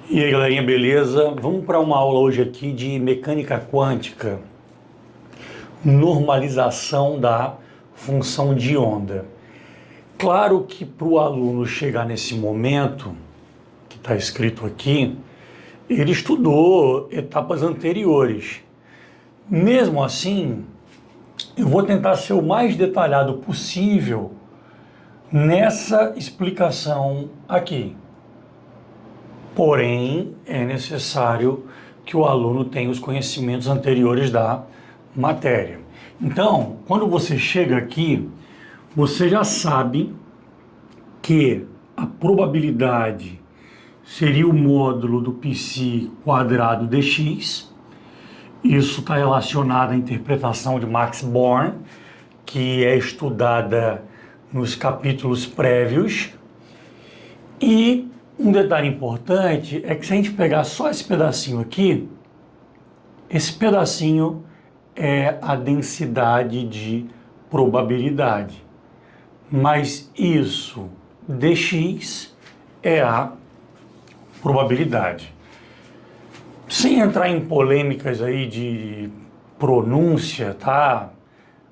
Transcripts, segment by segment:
E aí, galerinha, beleza? Vamos para uma aula hoje aqui de mecânica quântica, normalização da função de onda. Claro que para o aluno chegar nesse momento, que está escrito aqui, ele estudou etapas anteriores. Mesmo assim, eu vou tentar ser o mais detalhado possível nessa explicação aqui. Porém, é necessário que o aluno tenha os conhecimentos anteriores da matéria. Então, quando você chega aqui, você já sabe que a probabilidade seria o módulo do π quadrado dx. Isso está relacionado à interpretação de Max Born, que é estudada nos capítulos prévios. E um detalhe importante é que se a gente pegar só esse pedacinho aqui, esse pedacinho é a densidade de probabilidade. Mas isso, dx, é a probabilidade. Sem entrar em polêmicas aí de pronúncia, tá?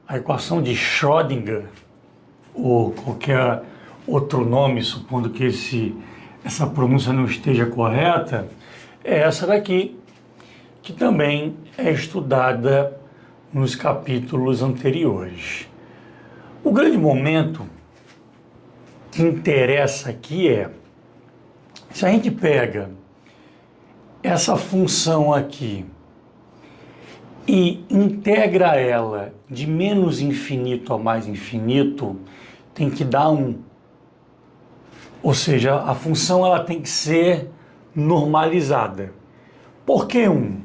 A equação de Schrödinger, ou qualquer outro nome, supondo que essa pronúncia não esteja correta, é essa daqui, que também é estudada nos capítulos anteriores. O grande momento que interessa aqui é, se a gente pega essa função aqui e integra ela de menos infinito a mais infinito, tem que dar 1. Ou seja, a função ela tem que ser normalizada. Por que 1?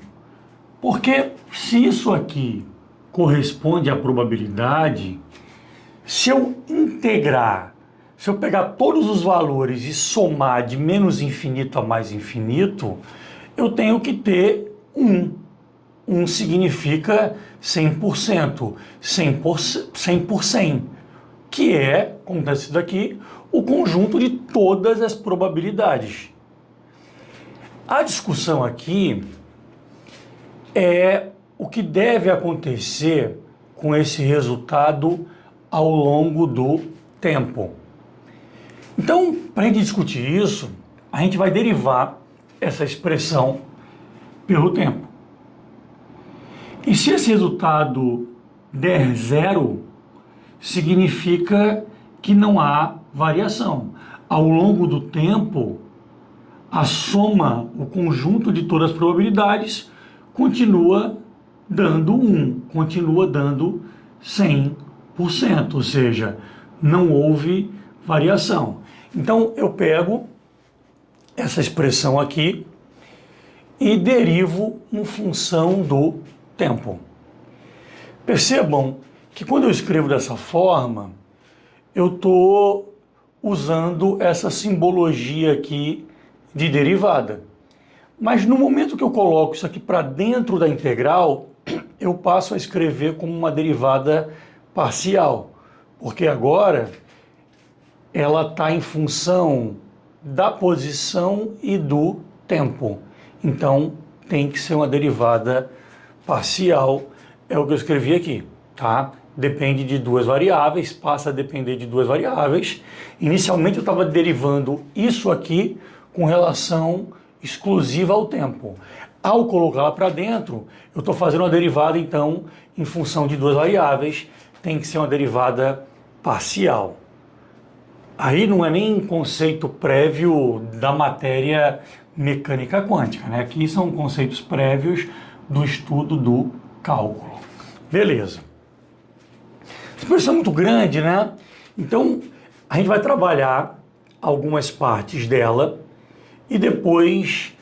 Porque se isso aqui corresponde à probabilidade, se eu integrar, se eu pegar todos os valores e somar de menos infinito a mais infinito, eu tenho que ter 1. 1 significa 100%, 100 por 100, que é, como está escrito aqui, o conjunto de todas as probabilidades. A discussão aqui é o que deve acontecer com esse resultado ao longo do tempo. Então, para a gente discutir isso, a gente vai derivar essa expressão pelo tempo. E se esse resultado der 0, significa que não há variação. Ao longo do tempo, a soma, o conjunto de todas as probabilidades, continua dando 1, continua dando 100%, ou seja, não houve variação. Então, eu pego essa expressão aqui e derivo em função do tempo. Percebam que quando eu escrevo dessa forma, eu estou usando essa simbologia aqui de derivada. Mas no momento que eu coloco isso aqui para dentro da integral, eu passo a escrever como uma derivada parcial, porque agora ela está em função da posição e do tempo. Então tem que ser uma derivada parcial, é o que eu escrevi aqui, tá? Depende de duas variáveis, passa a depender de duas variáveis. Inicialmente eu estava derivando isso aqui com relação exclusiva ao tempo. Ao colocá-la para dentro, eu estou fazendo uma derivada, então, em função de duas variáveis, tem que ser uma derivada parcial. Aí não é nem conceito prévio da matéria mecânica quântica, né? Aqui são conceitos prévios do estudo do cálculo. Beleza. Essa expressão é muito grande, né? Então, a gente vai trabalhar algumas partes dela e depois,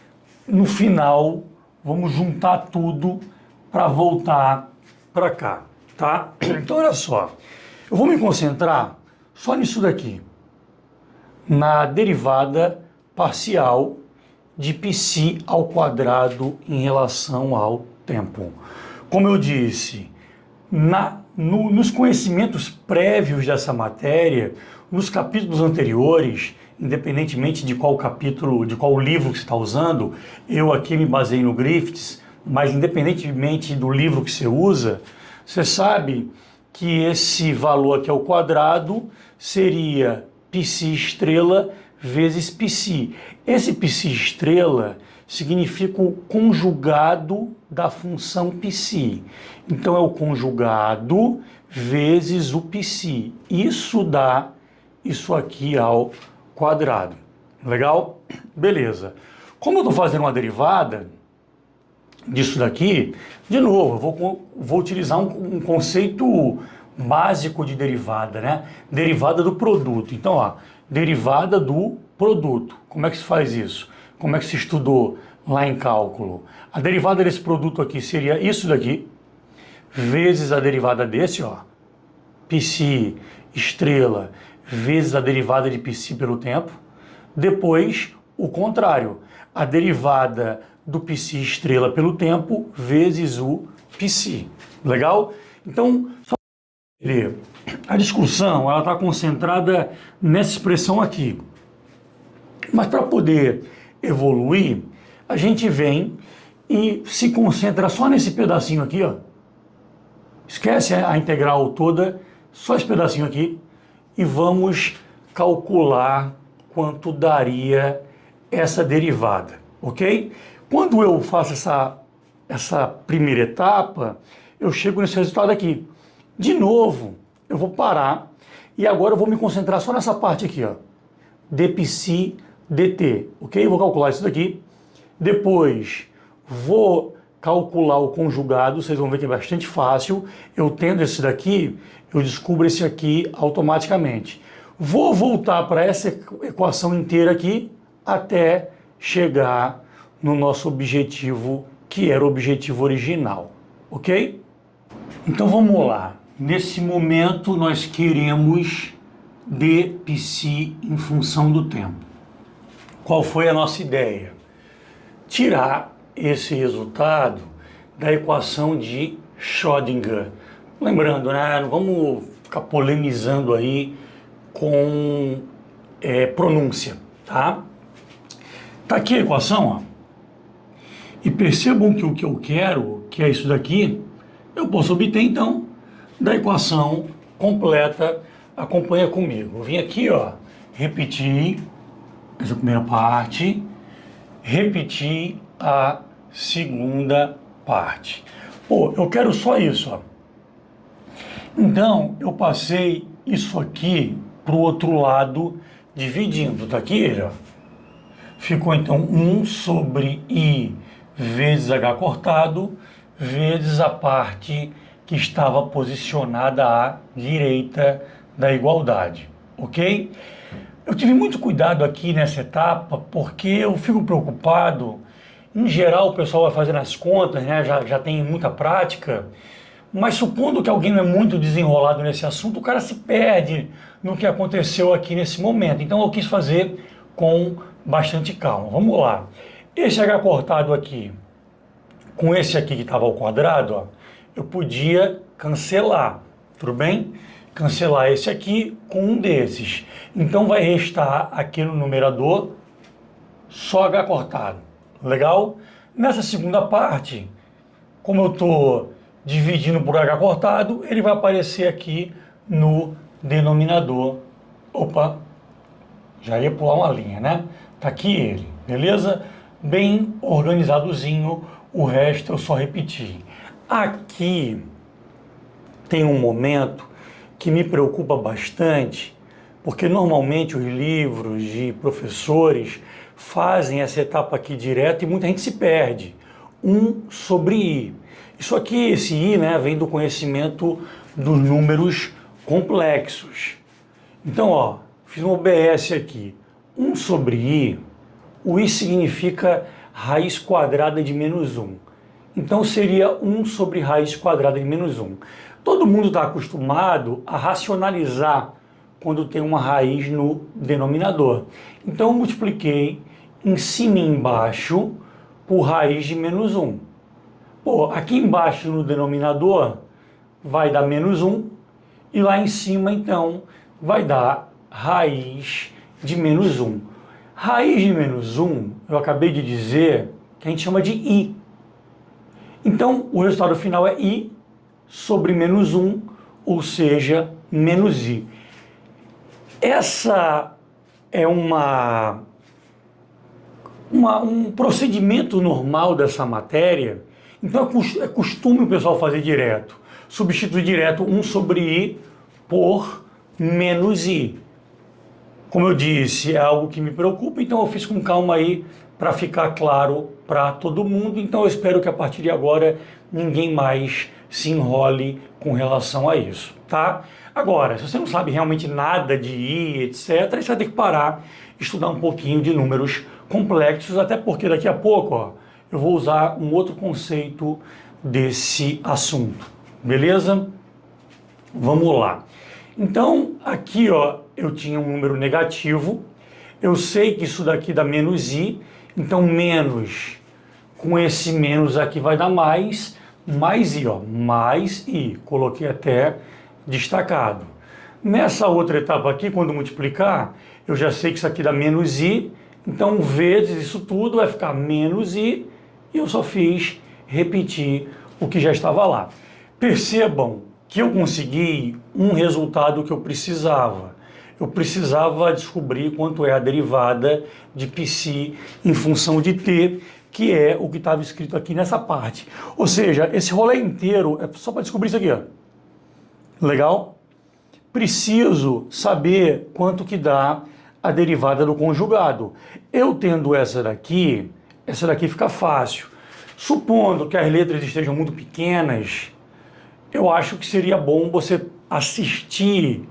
no final, vamos juntar tudo para voltar para cá, tá? Então, olha só. Eu vou me concentrar só nisso daqui, na derivada parcial de π ao quadrado em relação ao tempo. Como eu disse, nos conhecimentos prévios dessa matéria, nos capítulos anteriores, independentemente de qual capítulo, de qual livro que você está usando, eu aqui me baseei no Griffiths, mas independentemente do livro que você usa, você sabe que esse valor aqui ao quadrado seria π estrela vezes π. Esse π estrela significa o conjugado da função π. Então é o conjugado vezes o π. Isso dá isso aqui ao quadrado. Legal? Beleza. Como eu estou fazendo uma derivada disso daqui, de novo, eu vou utilizar um conceito básico de derivada, né? Derivada do produto. Então, ó, derivada do produto. Como é que se faz isso? Como é que se estudou lá em cálculo? A derivada desse produto aqui seria isso daqui, vezes a derivada desse, ó, π estrela, vezes a derivada de π pelo tempo. Depois, o contrário, a derivada do π estrela pelo tempo vezes o π. Legal? Então, só para entender, a discussão está concentrada nessa expressão aqui. Mas para poder evoluir, a gente vem e se concentra só nesse pedacinho aqui, ó. Esquece a integral toda, só esse pedacinho aqui, e vamos calcular quanto daria essa derivada, ok? Quando eu faço essa primeira etapa, eu chego nesse resultado aqui. De novo, eu vou parar e agora eu vou me concentrar só nessa parte aqui, ó, dπ dt, ok? Eu vou calcular isso daqui. Depois, vou calcular o conjugado, vocês vão ver que é bastante fácil. Eu tendo esse daqui, eu descubro esse aqui automaticamente. Vou voltar para essa equação inteira aqui até chegar no nosso objetivo, que era o objetivo original, ok? Então vamos lá. Nesse momento nós queremos dπ em função do tempo. Qual foi a nossa ideia? Tirar esse resultado da equação de Schrödinger. Lembrando, né? Não vamos ficar polemizando aí com pronúncia, tá? Tá aqui a equação, ó. E percebam que o que eu quero, que é isso daqui, eu posso obter então da equação completa. Acompanha comigo. Eu vim aqui, ó, repetir essa primeira parte, repetir a segunda parte. Pô, eu quero só isso, ó. Então, eu passei isso aqui para o outro lado, dividindo. Tá aqui ele, ó. Ficou então 1 sobre I vezes H cortado, vezes a parte que estava posicionada à direita da igualdade, ok? Eu tive muito cuidado aqui nessa etapa, porque eu fico preocupado. Em geral, o pessoal vai fazendo as contas, né? Já tem muita prática, mas supondo que alguém não é muito desenrolado nesse assunto, o cara se perde no que aconteceu aqui nesse momento. Então eu quis fazer com bastante calma. Vamos lá. Esse H cortado aqui, com esse aqui que estava ao quadrado, ó, eu podia cancelar, tudo bem? Cancelar esse aqui com um desses. Então vai restar aqui no numerador só H cortado. Legal? Nessa segunda parte, como eu estou dividindo por H cortado, ele vai aparecer aqui no denominador. Opa, já ia pular uma linha, né? Tá aqui ele, beleza? Bem organizadozinho, o resto eu só repeti. Aqui tem um momento que me preocupa bastante, porque normalmente os livros de professores fazem essa etapa aqui direto e muita gente se perde. 1 sobre I. Isso aqui, esse I, né, vem do conhecimento dos números complexos. Então, ó, fiz um OBS aqui. 1 sobre I, o I significa raiz quadrada de menos 1. Então seria 1 sobre raiz quadrada de menos 1. Todo mundo está acostumado a racionalizar quando tem uma raiz no denominador. Então eu multipliquei em cima e embaixo por raiz de menos 1. Pô, aqui embaixo no denominador vai dar menos 1 e lá em cima então vai dar raiz de menos 1. Raiz de menos 1, eu acabei de dizer que a gente chama de i. Então, o resultado final é i sobre menos 1, ou seja, menos i. Essa é um procedimento normal dessa matéria, então é costume o pessoal fazer direto. Substituir direto 1 sobre i por menos i. Como eu disse, é algo que me preocupa, então eu fiz com calma aí para ficar claro para todo mundo. Então eu espero que a partir de agora ninguém mais se enrole com relação a isso, tá? Agora, se você não sabe realmente nada de i, etc., você vai ter que parar e estudar um pouquinho de números complexos, até porque daqui a pouco, ó, eu vou usar um outro conceito desse assunto, beleza? Vamos lá. Então, aqui, ó, eu tinha um número negativo, eu sei que isso daqui dá menos i, então menos com esse menos aqui vai dar mais i, ó, mais i, coloquei até destacado. Nessa outra etapa aqui, quando multiplicar, eu já sei que isso aqui dá menos i, então vezes isso tudo vai ficar menos i, e eu só fiz repetir o que já estava lá. Percebam que eu consegui um resultado que eu precisava. Eu precisava descobrir quanto é a derivada de π em função de t, que é o que estava escrito aqui nessa parte. Ou seja, esse rolê inteiro é só para descobrir isso aqui, ó. Legal? Preciso saber quanto que dá a derivada do conjugado. Eu tendo essa daqui fica fácil. Supondo que as letras estejam muito pequenas, eu acho que seria bom você assistir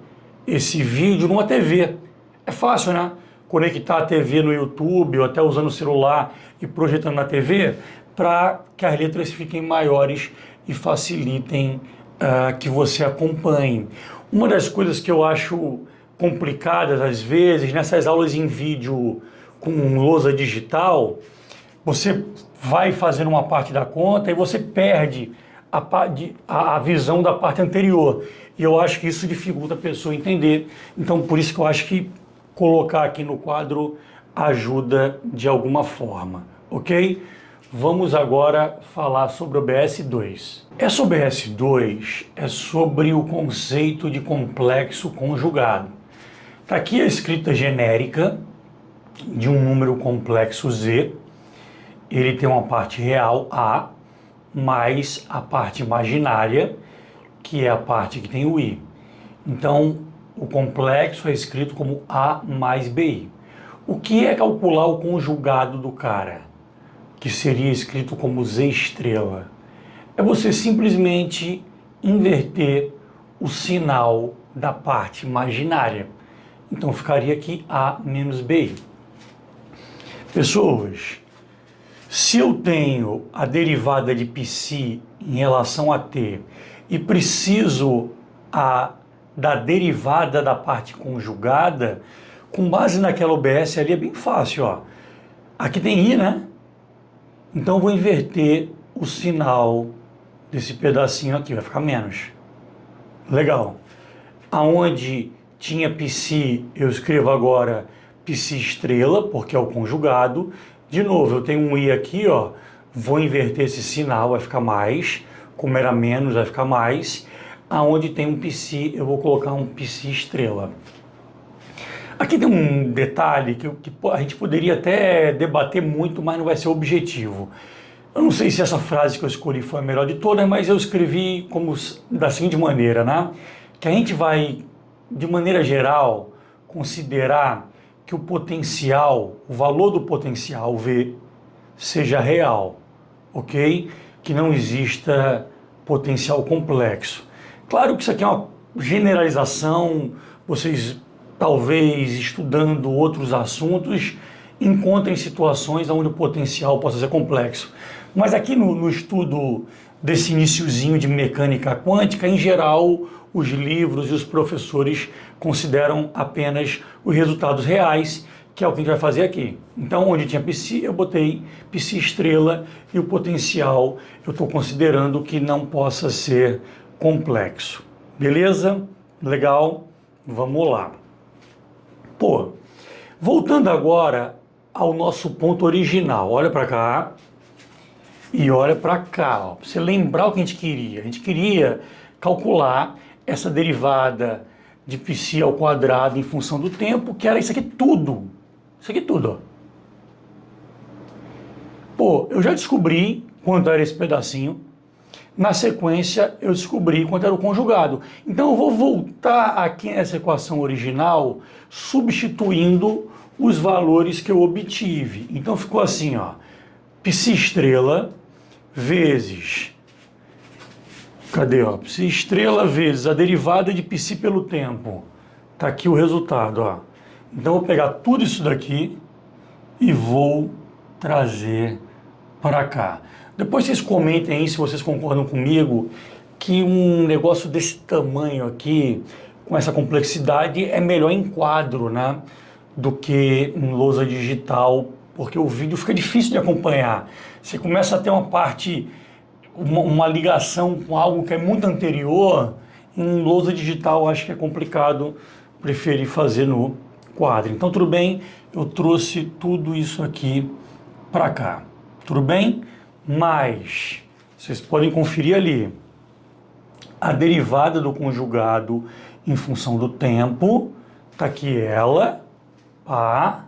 esse vídeo numa TV. É fácil, né? Conectar a TV no YouTube ou até usando o celular e projetando na TV para que as letras fiquem maiores e facilitem que você acompanhe. Uma das coisas que eu acho complicadas às vezes, nessas aulas em vídeo com lousa digital, você vai fazendo uma parte da conta e você perde a visão da parte anterior. E eu acho que isso dificulta a pessoa entender. Então, por isso que eu acho que colocar aqui no quadro ajuda de alguma forma, ok? Vamos agora falar sobre o OBS2. Essa OBS2 é sobre o conceito de complexo conjugado. Está aqui a escrita genérica de um número complexo Z. Ele tem uma parte real, A, mais a parte imaginária, que é a parte que tem o i. Então, o complexo é escrito como A mais BI. O que é calcular o conjugado do cara, que seria escrito como Z estrela? É você simplesmente inverter o sinal da parte imaginária. Então, ficaria aqui A menos BI. Pessoas, se eu tenho a derivada de π em relação a t e preciso da derivada da parte conjugada, com base naquela OBS ali é bem fácil, ó. Aqui tem i, né? Então eu vou inverter o sinal desse pedacinho aqui, vai ficar menos. Legal. Aonde tinha π, eu escrevo agora π estrela, porque é o conjugado. De novo, eu tenho um i aqui, ó, vou inverter esse sinal, vai ficar mais, como era menos, vai ficar mais. Aonde tem um π, eu vou colocar um π estrela. Aqui tem um detalhe que a gente poderia até debater muito, mas não vai ser objetivo. Eu não sei se essa frase que eu escolhi foi a melhor de todas, mas eu escrevi da seguinte maneira, né? Que a gente vai, de maneira geral, considerar que o potencial, o valor do potencial V seja real, ok? Que não exista potencial complexo. Claro que isso aqui é uma generalização, vocês talvez estudando outros assuntos encontrem situações onde o potencial possa ser complexo. Mas aqui no estudo desse iniciozinho de mecânica quântica, em geral, os livros e os professores consideram apenas os resultados reais, que é o que a gente vai fazer aqui. Então, onde tinha π, eu botei π estrela e o potencial eu estou considerando que não possa ser complexo. Beleza? Legal? Vamos lá. Pô, Voltando agora ao nosso ponto original, olha para cá e olha para cá, ó, para você lembrar o que a gente queria. A gente queria calcular essa derivada de π ao quadrado em função do tempo, que era isso aqui tudo. Isso aqui tudo, ó. Pô, eu já descobri quanto era esse pedacinho. Na sequência, eu descobri quanto era o conjugado. Então, eu vou voltar aqui nessa equação original, substituindo os valores que eu obtive. Então, ficou assim, ó. Π estrela vezes... Cadê, ó? Π estrela vezes a derivada de π pelo tempo. Tá aqui o resultado, ó. Então, eu vou pegar tudo isso daqui e vou trazer para cá. Depois vocês comentem aí se vocês concordam comigo que um negócio desse tamanho aqui, com essa complexidade, é melhor em quadro, né? Do que em lousa digital, porque o vídeo fica difícil de acompanhar. Você começa a ter uma parte, uma ligação com algo que é muito anterior, em lousa digital acho que é complicado, preferi fazer no quadro. Então tudo bem, eu trouxe tudo isso aqui para cá. Tudo bem? Mas vocês podem conferir ali a derivada do conjugado em função do tempo, tá aqui ela, pá,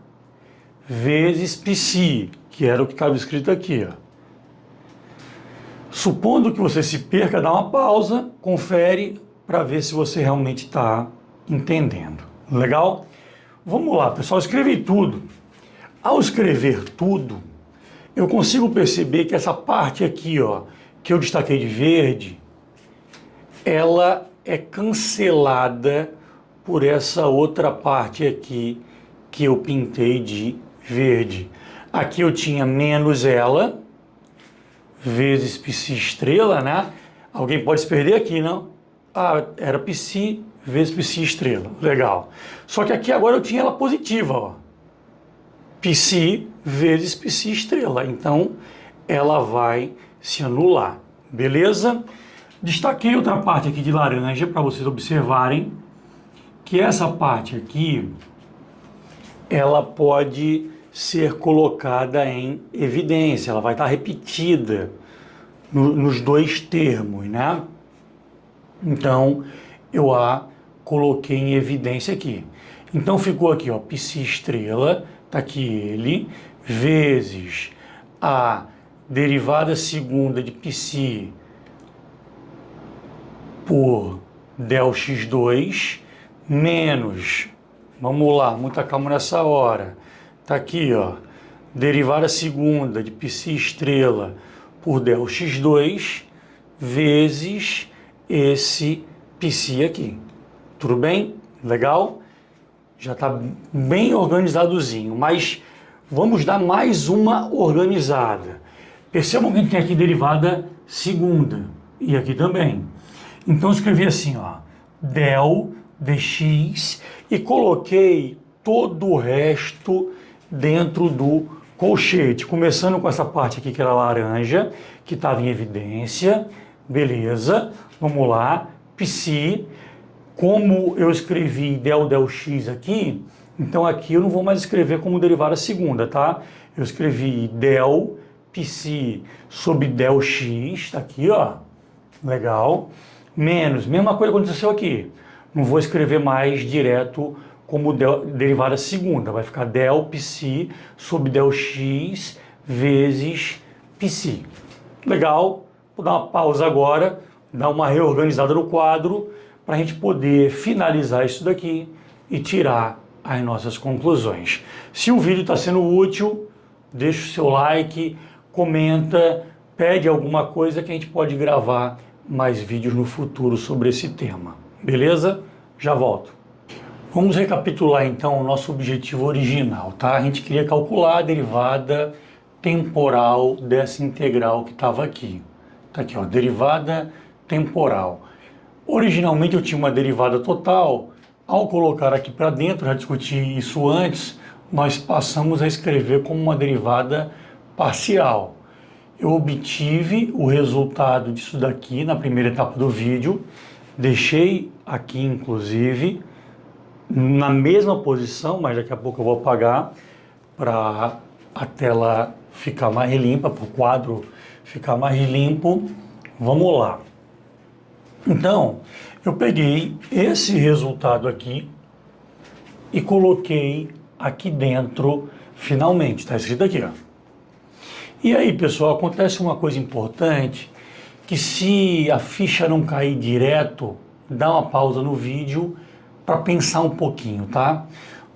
vezes π, que era o que estava escrito aqui, ó. Supondo que você se perca, dá uma pausa, confere para ver se você realmente está entendendo. Legal? Vamos lá, pessoal, escrevi tudo. Ao escrever tudo, eu consigo perceber que essa parte aqui, ó, que eu destaquei de verde, ela é cancelada por essa outra parte aqui que eu pintei de verde. Aqui eu tinha menos ela, vezes π estrela, né? Alguém pode se perder aqui, não? Ah, era π vezes π estrela. Legal. Só que aqui agora eu tinha ela positiva, ó. π vezes π estrela. Então, ela vai se anular. Beleza? Destaquei outra parte aqui de laranja para vocês observarem que essa parte aqui, ela pode ser colocada em evidência. Ela vai estar repetida nos dois termos, né? Então, eu a coloquei em evidência aqui. Então, ficou aqui, ó, π estrela, tá aqui ele, vezes a derivada segunda de π por ΔX2, menos, vamos lá, muita calma nessa hora, tá aqui, ó, derivada segunda de π estrela por ΔX2, vezes esse π aqui. Tudo bem? Legal? Já está bem organizadozinho, mas vamos dar mais uma organizada. Percebam que a gente tem aqui derivada segunda, e aqui também. Então, eu escrevi assim, ó, del dx, e coloquei todo o resto dentro do colchete, começando com essa parte aqui que era laranja, que estava em evidência, beleza, vamos lá, π, como eu escrevi del x aqui, então aqui eu não vou mais escrever como derivada segunda, tá? Eu escrevi del π sobre ΔX, tá aqui, ó, legal, menos, mesma coisa aconteceu aqui, não vou escrever mais direto como derivada segunda, vai ficar del π sobre ΔX vezes π. Legal, vou dar uma pausa agora, dar uma reorganizada no quadro, para a gente poder finalizar isso daqui e tirar as nossas conclusões. Se o vídeo está sendo útil, deixa o seu like, comenta, pede alguma coisa que a gente pode gravar mais vídeos no futuro sobre esse tema. Beleza? Já volto. Vamos recapitular então o nosso objetivo original, tá? A gente queria calcular a derivada temporal dessa integral que estava aqui. Tá aqui, ó, derivada temporal. Originalmente eu tinha uma derivada total. Ao colocar aqui para dentro, já discuti isso antes, nós passamos a escrever como uma derivada parcial. Eu obtive o resultado disso daqui na primeira etapa do vídeo, deixei aqui inclusive na mesma posição, mas daqui a pouco eu vou apagar para a tela ficar mais limpa, para o quadro ficar mais limpo. Vamos lá. Então, eu peguei esse resultado aqui e coloquei aqui dentro, finalmente, está escrito aqui, ó. E aí, pessoal, acontece uma coisa importante, que se a ficha não cair direto, dá uma pausa no vídeo para pensar um pouquinho, tá?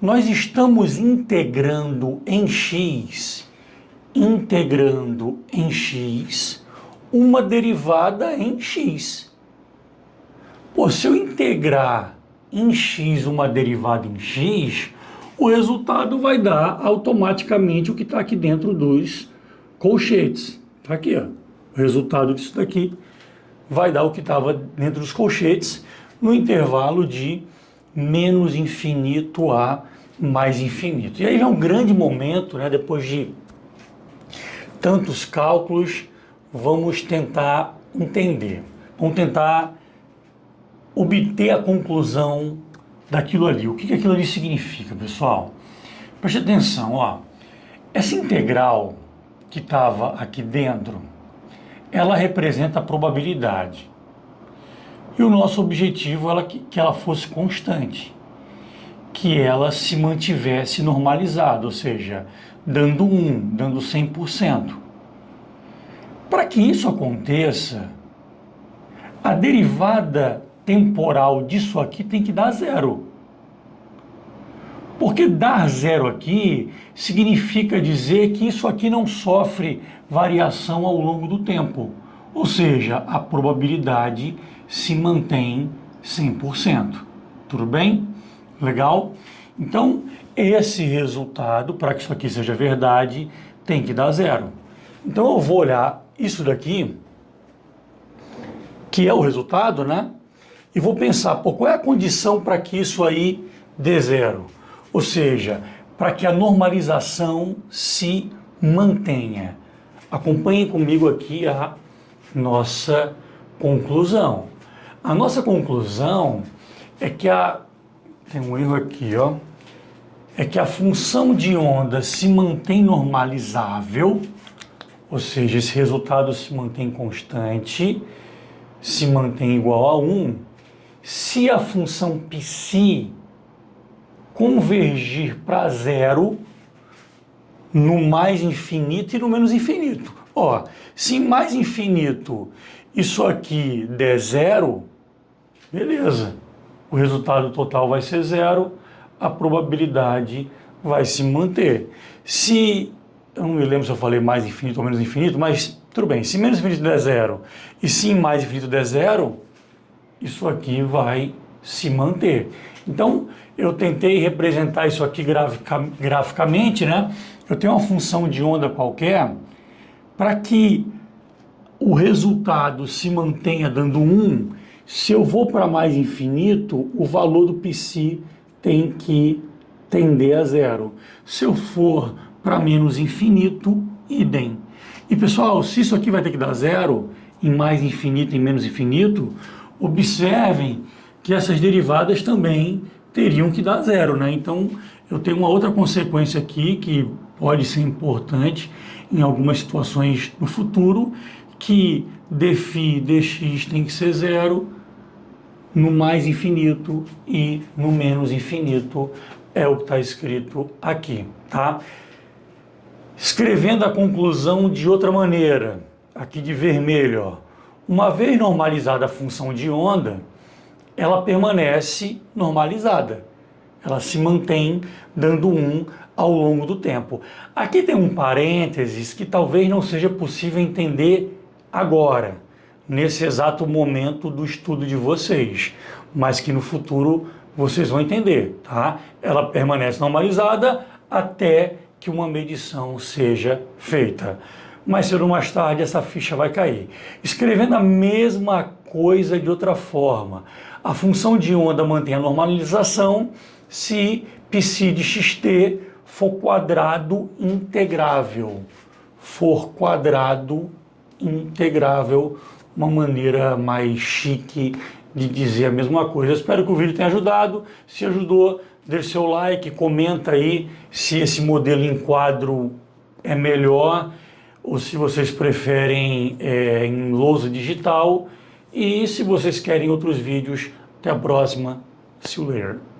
Nós estamos integrando em X, uma derivada em X. Pô, se eu integrar em X uma derivada em X, o resultado vai dar automaticamente o que está aqui dentro dos colchetes. Está aqui, ó. O resultado disso daqui vai dar o que estava dentro dos colchetes no intervalo de menos infinito a mais infinito. E aí é um grande momento, né? Depois de tantos cálculos, vamos tentar entender. Vamos tentar obter a conclusão daquilo ali. O que aquilo ali significa, pessoal? Preste atenção, ó. Essa integral que estava aqui dentro, ela representa a probabilidade. E o nosso objetivo era que ela fosse constante, que ela se mantivesse normalizada, ou seja, dando 1, dando 100%. Para que isso aconteça, a derivada temporal disso aqui tem que dar zero. Porque dar zero aqui significa dizer que isso aqui não sofre variação ao longo do tempo. Ou seja, a probabilidade se mantém 100%. Tudo bem? Legal? Então, esse resultado, para que isso aqui seja verdade, tem que dar zero. Então, eu vou olhar isso daqui, que é o resultado, né? E vou pensar, pô, qual é a condição para que isso aí dê zero? Ou seja, para que a normalização se mantenha. Acompanhem comigo aqui a nossa conclusão. A nossa conclusão é que tem um erro aqui, ó. É que a função de onda se mantém normalizável, ou seja, esse resultado se mantém constante, se mantém igual a 1, se a função psi convergir para zero no mais infinito e no menos infinito. Ó, se em mais infinito isso aqui der zero, beleza. O resultado total vai ser zero, a probabilidade vai se manter. Se, eu não me lembro se eu falei mais infinito ou menos infinito, mas tudo bem. Se menos infinito der zero e se em mais infinito der zero, isso aqui vai se manter. Então, eu tentei representar isso aqui graficamente, né? Eu tenho uma função de onda qualquer para que o resultado se mantenha dando 1. Se eu vou para mais infinito, o valor do psi tem que tender a zero. Se eu for para menos infinito, idem. E pessoal, se isso aqui vai ter que dar zero, em mais infinito e menos infinito, observem que essas derivadas também teriam que dar zero, né? Então, eu tenho uma outra consequência aqui que pode ser importante em algumas situações no futuro, que dφ dx tem que ser zero no mais infinito e no menos infinito, é o que está escrito aqui, tá? Escrevendo a conclusão de outra maneira, aqui de vermelho, ó. Uma vez normalizada a função de onda, ela permanece normalizada. Ela se mantém dando 1 ao longo do tempo. Aqui tem um parênteses que talvez não seja possível entender agora, nesse exato momento do estudo de vocês, mas que no futuro vocês vão entender, tá? Ela permanece normalizada até que uma medição seja feita. Mais cedo ou mais tarde essa ficha vai cair. Escrevendo a mesma coisa de outra forma, a função de onda mantém a normalização se psi de xt for quadrado integrável. Uma maneira mais chique de dizer a mesma coisa. Eu espero que o vídeo tenha ajudado. Se ajudou, deixe seu like, comenta aí se esse modelo em quadro é melhor ou se vocês preferem em lousa digital. E se vocês querem outros vídeos, até a próxima. See you later.